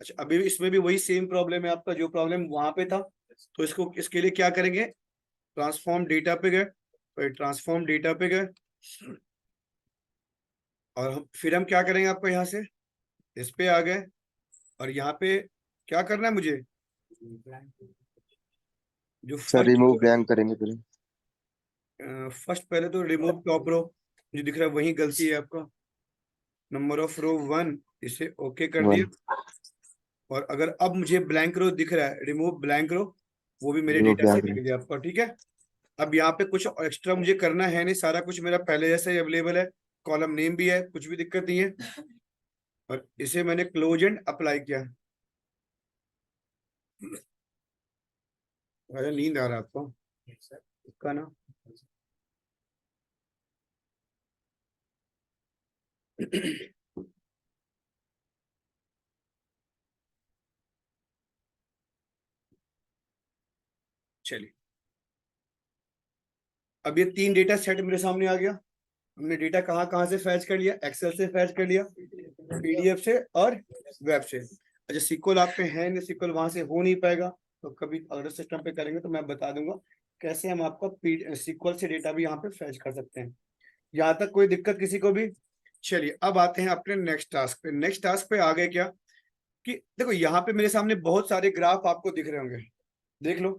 A: अच्छा अभी भी इसमें भी वही सेम प्रॉब्लम है आपका जो प्रॉब्लम वहां पे था। तो इसको इसके लिए क्या करेंगे, ट्रांसफॉर्म डेटा पे गए, फिर ट्रांसफॉर्म डेटा पे गए और फिर हम क्या करेंगे, आपको यहाँ से इस पे आ गए और यहाँ पे क्या करना है मुझे, जो
C: सर
A: फर्स्ट
C: रिमूव ब्लैंक करेंगे पहले।
A: फर्स्ट पहले तो रिमूव टॉप रो जो दिख रहा है वही गलती है आपका, नंबर ऑफ रो 1, इसे ओके कर दिया।
C: वन।
A: और अगर अब मुझे ब्लैंक रो दिख रहा है, रिमूव ब्लैंक रो, वो भी मेरे
C: रिमूव
A: डेटा से
C: ब्लैंक।
A: निकल गया आपका, ठीक है। अब यहाँ पे कुछ एक्स्ट्रा मुझे करना है नहीं, सारा कुछ मेरा पहले जैसा ही अवेलेबल है, कॉलम नेम भी है, कुछ भी दिक्कत नहीं है। और इसे मैंने क्लोज एंड अप्लाई किया। अरे नींद आ रहा है आपको इसका ना। चलिए अब ये 3 डेटा सेट मेरे सामने आ गया। हमने डेटा कहाँ कहाँ से फैच कर लिया, एक्सेल से फैच कर लिया, PDF से और वेब से। अच्छा सिक्वल आप पे है नहीं, सिक्वल वहां से हो नहीं पाएगा, तो कभी अगर सिस्टम पे करेंगे तो मैं बता दूंगा कैसे हम आपका सिक्वल से डेटा भी यहाँ पे फैच कर सकते हैं। यहाँ तक कोई दिक्कत किसी को भी। चलिए अब आते हैं अपने नेक्स्ट टास्क पे। नेक्स्ट टास्क पे आ गए क्या कि देखो यहाँ पे मेरे सामने बहुत सारे ग्राफ आपको दिख रहे होंगे, देख लो,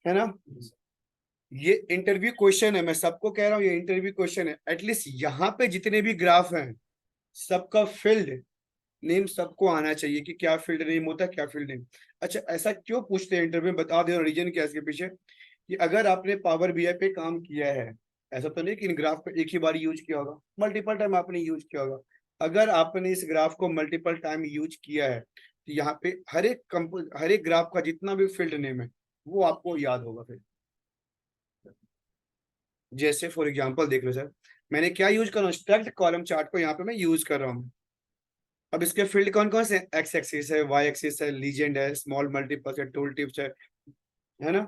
A: है ना। ये इंटरव्यू क्वेश्चन है, मैं सबको कह रहा हूँ ये इंटरव्यू क्वेश्चन है। एटलीस्ट यहाँ पे जितने भी ग्राफ हैं सबका फील्ड नेम सबको आना चाहिए कि क्या फील्ड नेम होता है, क्या फील्ड नेम। अच्छा ऐसा क्यों पूछते हैं इंटरव्यू में, बता दे रीजन क्या है इसके पीछे, कि अगर आपने पावर BI पे काम किया है ऐसा तो नहीं कि इन ग्राफ को एक ही बार यूज किया होगा, मल्टीपल टाइम आपने यूज किया होगा। अगर आपने इस ग्राफ को मल्टीपल टाइम यूज किया है तो यहाँ पे हर एक ग्राफ का जितना भी फील्ड नेम है वो आपको याद होगा फिर। जैसे फॉर एग्जांपल देख लो सर, मैंने क्या यूज कर रहा हूँ, स्टैक्ड कॉलम चार्ट को यहाँ पे मैं यूज कर रहा हूँ। अब इसके फील्ड कौन कौन से, एक्स एक्सिस है, वाई एक्सिस है, लीजेंड है, स्मॉल मल्टीपल्स है, टूल टिप्स है ना।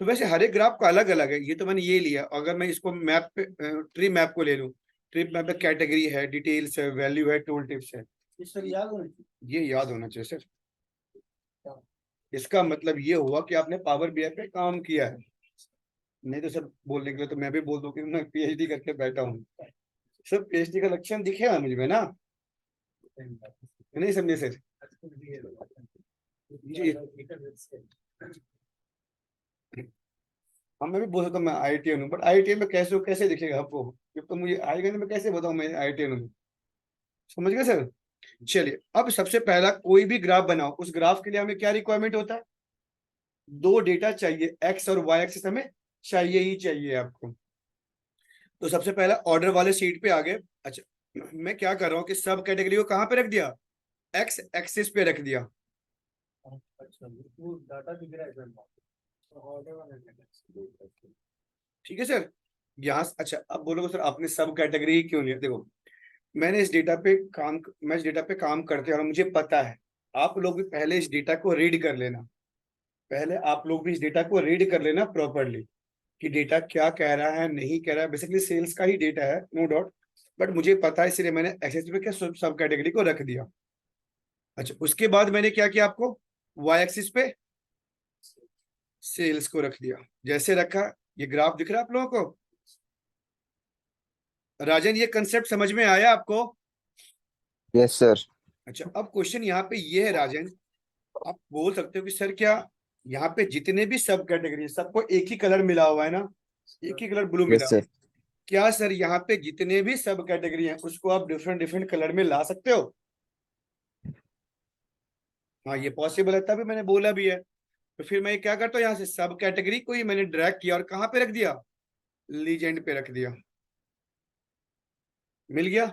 A: तो वैसे हर एक ग्राफ का अलग अलग है, ये तो मैंने ये लिया। अगर मैं इसको मैप पे ट्री मैप को ले लूँ, ट्री मैप पे कैटेगरी है, डिटेल्स है, वैल्यू है, टूल टिप्स है,
B: ये सर याद होना चाहिए।
A: ये याद होना चाहिए सर। इसका मतलब ये हुआ कि आपने पावर बीआई पे काम किया है। नहीं तो सर बोलने के लिए तो मैं भी बोल दूं कि मैं पीएचडी करके बैठा हूँ। सर पीएचडी का लक्षण दिखेगा मुझे ना, नहीं समझे सर। जी हाँ, मैं भी बोल सकता हूँ मैं आईआईटीएन हूँ, बट आईआईटीएन में कैसे कैसे दिखेगा आपको, जब तो मुझे आएगा नहीं, मैं कैसे बताऊँ मैं आईआईटीएन हूँ। समझ गए सर। चलिए अब सबसे पहला कोई भी ग्राफ बनाओ, उस ग्राफ के लिए हमें क्या रिक्वायरमेंट होता है, दो डेटा चाहिए, एक्स और वाई एक्सिस हमें चाहिए ही चाहिए आपको। तो सबसे पहला ऑर्डर वाले शीट पे आ गए। अच्छा मैं क्या कर रहा हूँ कि सब कैटेगरी को कहाँ पे रख दिया, एक्स एक्सिस पे रख दिया।
B: अच्छा वो डाटा दिख रहा है सर, ऑर्डर वाला।
A: ठीक है सर। यहाँ अच्छा अब बोलोगे सर आपने सब कैटेगरी ही क्यों लिया, देखो मैंने इस डेटा पे काम, मैं इस डेटा पे काम करते और मुझे पता है, आप लोग भी पहले इस डेटा को रीड कर लेना, पहले आप लोग भी इस डेटा को रीड कर लेना प्रॉपरली कि डेटा क्या कह रहा है नहीं कह रहा है। बेसिकली सेल्स का ही डेटा है नो डाउट, बट मुझे पता है इसलिए मैंने एक्सेस पे क्या सब कैटेगरी को रख दिया। अच्छा उसके बाद मैंने क्या किया, आपको वाई एक्सिस पे सेल्स को रख दिया। जैसे रखा, ये ग्राफ दिख रहा है आप लोगों को। राजन ये कंसेप्ट समझ में आया आपको।
C: Yes sir.
A: अच्छा अब क्वेश्चन यहाँ पे ये है राजन, आप बोल सकते हो कि सर क्या यहाँ पे जितने भी सब कैटेगरी है सबको एक ही कलर मिला हुआ है ना, एक ही कलर ब्लू मिला,
C: यस सर।
A: क्या सर यहाँ पे जितने भी सब कैटेगरी हैं उसको आप डिफरेंट डिफरेंट कलर में ला सकते हो। हाँ ये पॉसिबल है, तभी मैंने बोला भी है। तो फिर मैं क्या करता हूँ, यहाँ से सब कैटेगरी को ही मैंने ड्रैग किया और कहाँ पे रख दिया, लीजेंड पे रख दिया। मिल गया,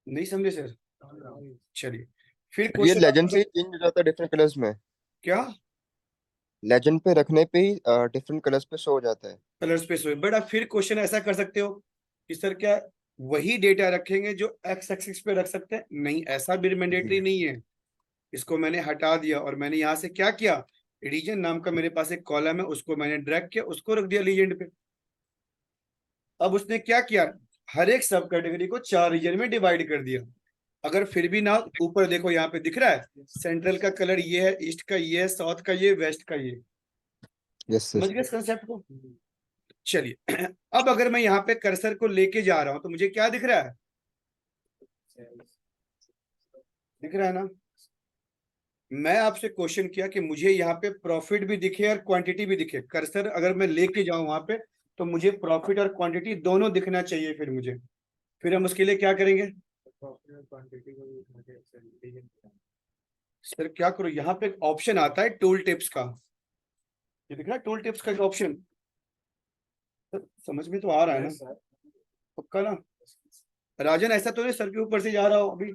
A: नहीं समझे सर। चलिए फिर
C: ये
A: क्वेश्चन
C: लेजेंड से ही चेंज हो जाता है डिफरेंट कलर्स में।
A: क्या,
C: लेजेंड पे रखने पे ही डिफरेंट कलर्स पे शो हो जाता है।
A: कलर स्पेस हुए। बट आप फिर क्वेश्चन ऐसा कर सकते हो कि सर क्या वही डेटा रखेंगे जो एक्स एक्सिस पे रख सकते हैं, नहीं ऐसा भी मैंडेटरी नहीं है। इसको मैंने हटा दिया और मैंने यहाँ से क्या किया, रीजन नाम का मेरे पास एक कॉलम है, उसको मैंने ड्रैग किया, उसको रख दिया लीजेंड पे। अब उसने क्या किया, हर एक सब कैटेगरी को 4 रीजन में डिवाइड कर दिया। अगर फिर भी ना, ऊपर देखो यहाँ पे दिख रहा है, सेंट्रल का कलर ये है, ईस्ट का ये है, साउथ का ये, वेस्ट का ये।
C: यस
A: समझ
C: सर।
A: गए इस कंसेप्ट को। चलिए अब अगर मैं यहाँ पे कर्सर को लेके जा रहा हूं तो मुझे क्या दिख रहा है, दिख रहा है ना। मैं आपसे क्वेश्चन किया कि मुझे यहाँ पे प्रॉफिट भी दिखे और क्वांटिटी भी दिखे, कर्सर अगर मैं लेके जाऊं वहां पे तो मुझे प्रॉफिट और क्वांटिटी दोनों दिखना चाहिए। फिर मुझे, फिर हम उसके लिए क्या करेंगे, सर क्या करो, यहाँ पे एक ऑप्शन आता है टूल टिप्स का, ये दिख रहा है टूल टिप्स का एक ऑप्शन। सर समझ में तो आ रहा है ना, पक्का ना। राजन ऐसा तो नहीं सर के ऊपर से जा रहा हो अभी।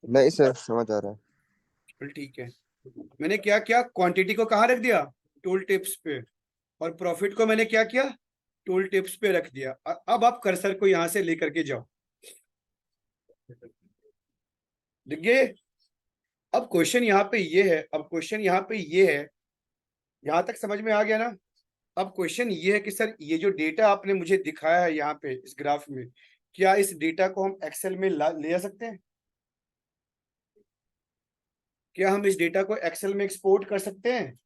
C: नहीं सर, समझ आ रहा है।
A: चल ठीक है। मैंने क्या किया, क्वांटिटी को कहाँ रख दिया, टूल टिप्स पे, और प्रॉफिट को मैंने क्या किया, टूल टिप्स पे रख दिया। अब आप कर्सर को यहां से लेकर के जाओ, दिख गए। अब क्वेश्चन यहाँ पे ये है, अब क्वेश्चन यहाँ पे ये है, यहां तक समझ में आ गया ना। अब क्वेश्चन ये है कि सर ये जो डेटा आपने मुझे दिखाया है यहाँ पे इस ग्राफ में, क्या इस डेटा को हम एक्सेल में ले आ सकते हैं, क्या हम इस डेटा को एक्सेल में एक्सपोर्ट कर सकते हैं,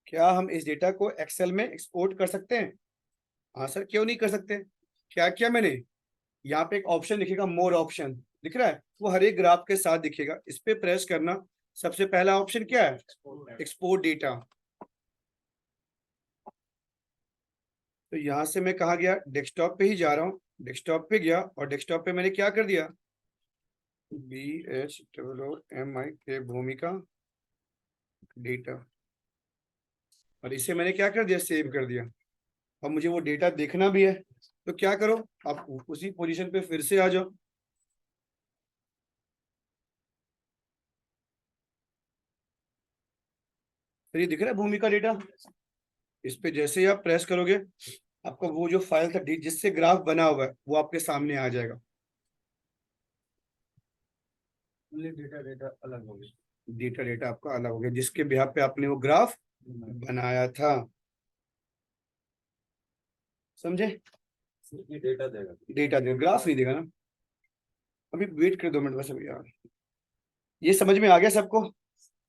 A: क्या हम इस डेटा को एक्सेल में एक्सपोर्ट कर सकते हैं। हाँ सर क्यों नहीं कर सकते। क्या किया मैंने, यहाँ पे एक ऑप्शन दिखेगा, मोर ऑप्शन दिख रहा है, वो हर एक ग्राफ के साथ दिखेगा, इस पे प्रेस करना। सबसे पहला ऑप्शन क्या है, एक्सपोर्ट डेटा। तो यहां से मैं कहा गया, डेस्कटॉप पे ही जा रहा हूँ, डेस्कटॉप पे गया और डेस्कटॉप पे मैंने क्या कर दिया, BHOOMI के भूमिका डेटा। और इसे मैंने क्या कर दिया, सेव कर दिया। अब मुझे वो डेटा देखना भी है, तो क्या करो, आप उसी पोजीशन पे फिर से आ जाओ। तो ये दिख रहा है भूमि का डेटा, इस पे जैसे ही आप प्रेस करोगे आपका वो जो फाइल था जिससे ग्राफ बना हुआ है वो आपके सामने आ जाएगा।
B: डेटा डेटा अलग हो गया।
A: डेटा आपका अलग हो गया, जिसके बिहाफ पे आपने वो ग्राफ बनाया था। समझे?
B: ये डेटा देगा।
A: डेटा देगा, ग्राफ नहीं देगा ना। अभी वेट कर 2 मिनट बस अभी यार। ये समझ में आ गया सबको?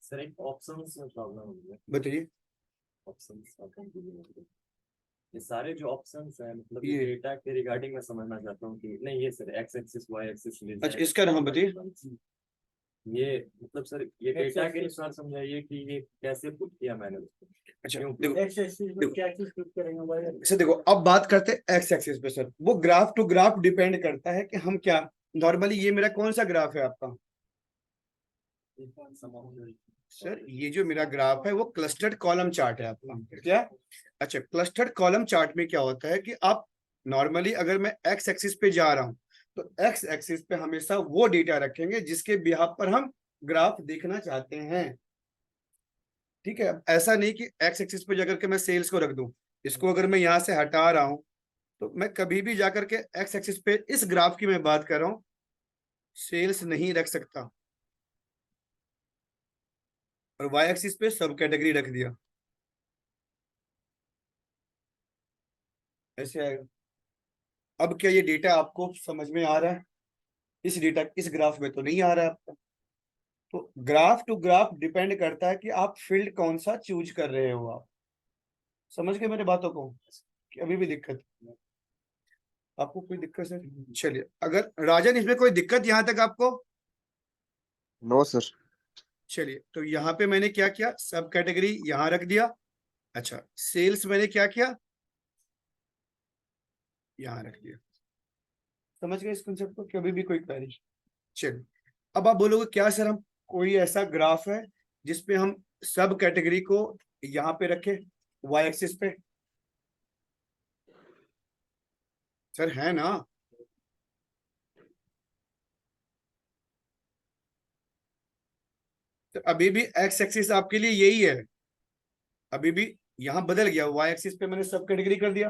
B: सर एक ऑप्शंस में प्रॉब्लम हो गया।
A: बताइए।
B: ऑप्शंस ये सारे जो ऑप्शंस हैं मतलब
A: ये-
B: डेटा के रिगार्डिंग मैं समझना चाहता हूँ कि नहीं ये sir X axis Y axis
A: अच्छा, इसका नाम बताइए।
B: ये मतलब सर ये डेटा के अनुसार समझाइए कि ये कैसे पुट किया मैंने उसको।
A: अच्छा
B: क्यों?
A: देखो,
B: एक्स एक्सिस में क्या एक्सिस पुट करेंगे भाई?
A: इसे देखो, अब बात करते हैं एक्स एक्सिस पे। सर वो ग्राफ टू ग्राफ डिपेंड करता है कि हम क्या, नॉर्मली ये मेरा कौन सा ग्राफ है आपका? सर ये जो मेरा ग्राफ है वो क्लस्टर्ड कॉलम चार्ट है आपका, क्या? अच्छा, क्लस्टर्ड कॉलम चार्ट में क्या होता है कि आप नॉर्मली अगर मैं एक्स एक्सिस पे जा रहा हूं तो एक्स एक्सिस पे हमेशा वो डेटा रखेंगे जिसके बिहाफ पर हम ग्राफ देखना चाहते हैं। ठीक है, अब ऐसा नहीं कि एक्स एक्सिस पे जाकर के मैं सेल्स को रख दूं। इसको अगर मैं यहाँ से हटा रहा हूं तो मैं कभी भी जाकर के एक्स एक्सिस पे, इस ग्राफ की मैं बात कर रहा हूं, सेल्स नहीं रख सकता। और वाई एक्सिस पे सब कैटेगरी रख दिया, ऐसे आएगा। अब क्या ये डेटा आपको समझ में आ रहा है? इस डेटा, इस ग्राफ में तो नहीं आ रहा है आपको। तो ग्राफ टू ग्राफ डिपेंड करता है कि आप फील्ड कौन सा चूज कर रहे हो। आप समझ गए मेरे बातों को कि अभी भी दिक्कत? आपको कोई दिक्कत है? चलिए, अगर राजन इसमें कोई दिक्कत यहां तक आपको?
C: No sir.
A: चलिए, तो यहाँ पे मैंने क्या किया, सब कैटेगरी यहाँ रख दिया। अच्छा, सेल्स मैंने क्या किया, यहाँ रख दिया। समझ गए इस कंसेप्ट को कि अभी भी कोई क्वेरी? चलिए, अब आप बोलोगे क्या सर, हम कोई ऐसा ग्राफ है जिसपे हम सब कैटेगरी को यहाँ पे रखें, वाई एक्सिस पे? सर है ना? तो अभी भी एक्स एक्सिस आपके लिए यही है, अभी भी यहाँ बदल गया। वाई एक्सिस पे मैंने सब कैटेगरी कर दिया,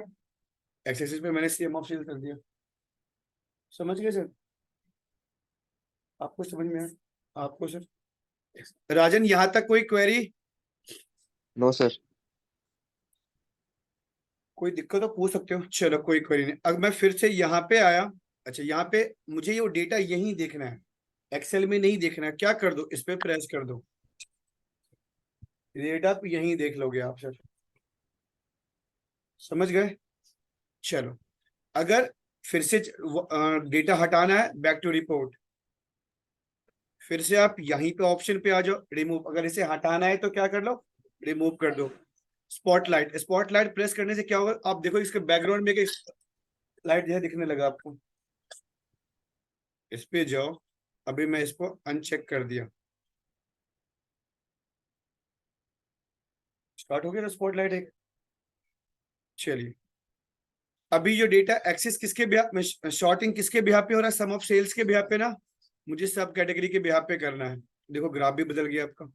A: एक्स एक्सिस पे मैंने सीएम ऑफ सेल कर दिया। समझ गए सर? आपको समझ में आया? आपको सर? राजन यहाँ तक कोई क्वेरी?
C: No sir.
A: कोई दिक्कत तो पूछ सकते हो। चलो कोई क्वेरी नहीं। अब मैं फिर से यहाँ पे आया। अच्छा, यहाँ पे मुझे ये डेटा यही देखना है, एक्सेल में नहीं देखना है। क्या कर दो, इस पे प्रेस कर दो, डेटा यहीं देख लोगे आप सर। समझ गए? चलो, अगर फिर से डेटा हटाना है, बैक टू रिपोर्ट, फिर से आप यहीं पे ऑप्शन पे आ जाओ, रिमूव। अगर इसे हटाना है तो क्या कर लो, रिमूव कर दो। स्पॉटलाइट, स्पॉटलाइट प्रेस करने से क्या होगा, आप देखो इसके बैकग्राउंड में लाइट जैसा दिखने लगा आपको। इस पे जाओ, अभी मैं इसको अनचेक कर दिया, स्टार्ट हो गया ना स्पॉटलाइट एक। चलिए, अभी जो डेटा एक्सिस किसके बिहाफ में, शॉर्टिंग किसके बिहाफ पे हो रहा है, सम ऑफ सेल्स के बिहाफ पे ना। मुझे सब कैटेगरी के बिहाफ पे करना है। देखो ग्राफ भी बदल गया आपका।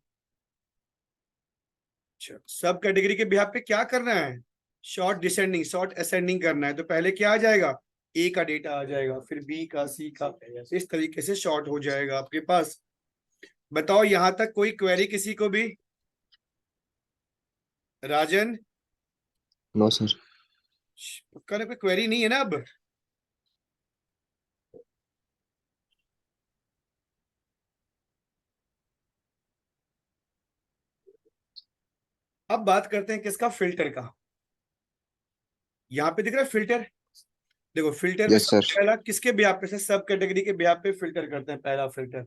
A: अच्छा, सब कैटेगरी के बिहाफ पे क्या करना है, शॉर्ट डिसेंडिंग, शॉर्ट असेंडिंग करना है। तो पहले क्या आ जाएगा, ए का डेटा आ जाएगा, फिर बी का, सी का, इस तरीके से शॉर्ट हो जाएगा आपके पास। बताओ यहां तक कोई क्वेरी किसी को भी? राजन,
C: नो सर।
A: पक्का ना कोई क्वेरी नहीं है ना? अब बात करते हैं किसका, फिल्टर का। यहाँ पे दिख रहा है फिल्टर। देखो फिल्टर में
C: यस
A: सबसे
C: सर।
A: पहला किसके बिहाफ पे से, सब कैटेगरी के बिहाफ पे फिल्टर करते हैं, पहला फिल्टर।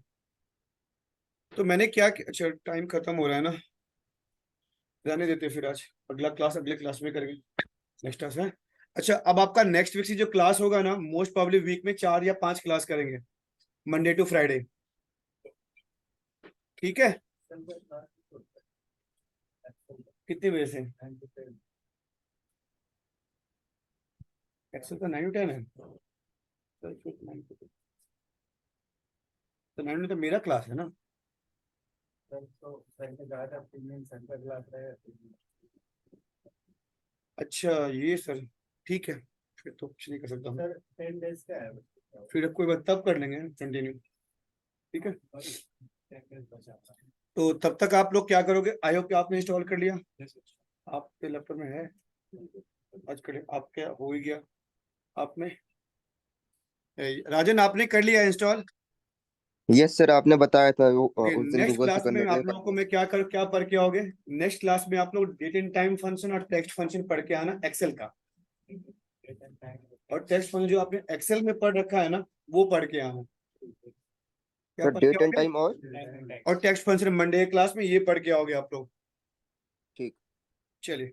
A: तो मैंने क्या किया, अच्छा टाइम खत्म हो रहा है ना, रहने देते फिर आज, अगला क्लास अगले क्लास में करेंगे, नेक्स्ट क्लास है। अच्छा, अब आपका नेक्स्ट वीक से जो क्लास होगा ना, मोस्ट प्रॉब्ली वीक में 4 या 5 क्लास करेंगे, मंडे टू फ्राइडे। ठीक है? कितने बजे से? एक्सेल का 9 to 10 है। तो 9 तो मेरा क्लास है ना। अच्छा ये सर, ठीक है, फिर तो कुछ नहीं कर सकता हूँ।
B: सर 10 days का है।
A: फिर अब कोई बात, तब कर लेंगे कंटिन्यू, ठीक है।
B: 10 days बचा।
A: तो तब तक आप लोग क्या करोगे? आई होप कि आपने इंस्टॉल कर लिया, आपके लैपटॉप में है आज कर, आपके हो ही गया। आपने राजन आपने कर लिया इंस्टॉल?
C: यस सर, आपने बताया था वो
A: ओके,
C: उस दिन
A: नेक्स्ट
C: गूगल से
A: क्लास में
C: करने के
A: आप
C: लिए।
A: लोगों को मैं क्या पढ़ के आओगे? नेक्स्ट क्लास में आप लोग डेट एंड टाइम फंक्शन और टेक्स्ट फंक्शन पढ़ के आना एक्सेल का। और टेक्स्ट फंक्शन जो आपने एक्सेल में पढ़ रखा है ना, वो पढ़ के आना। क्या
C: सर
A: पढ़ के
C: डेट एंड
A: आओगे?
C: टाइम और
A: और टेक्स्ट फंक्शन मंडे क्लास में ये पढ़ के आओगे आप लोग।
C: ठीक।
A: चलिए।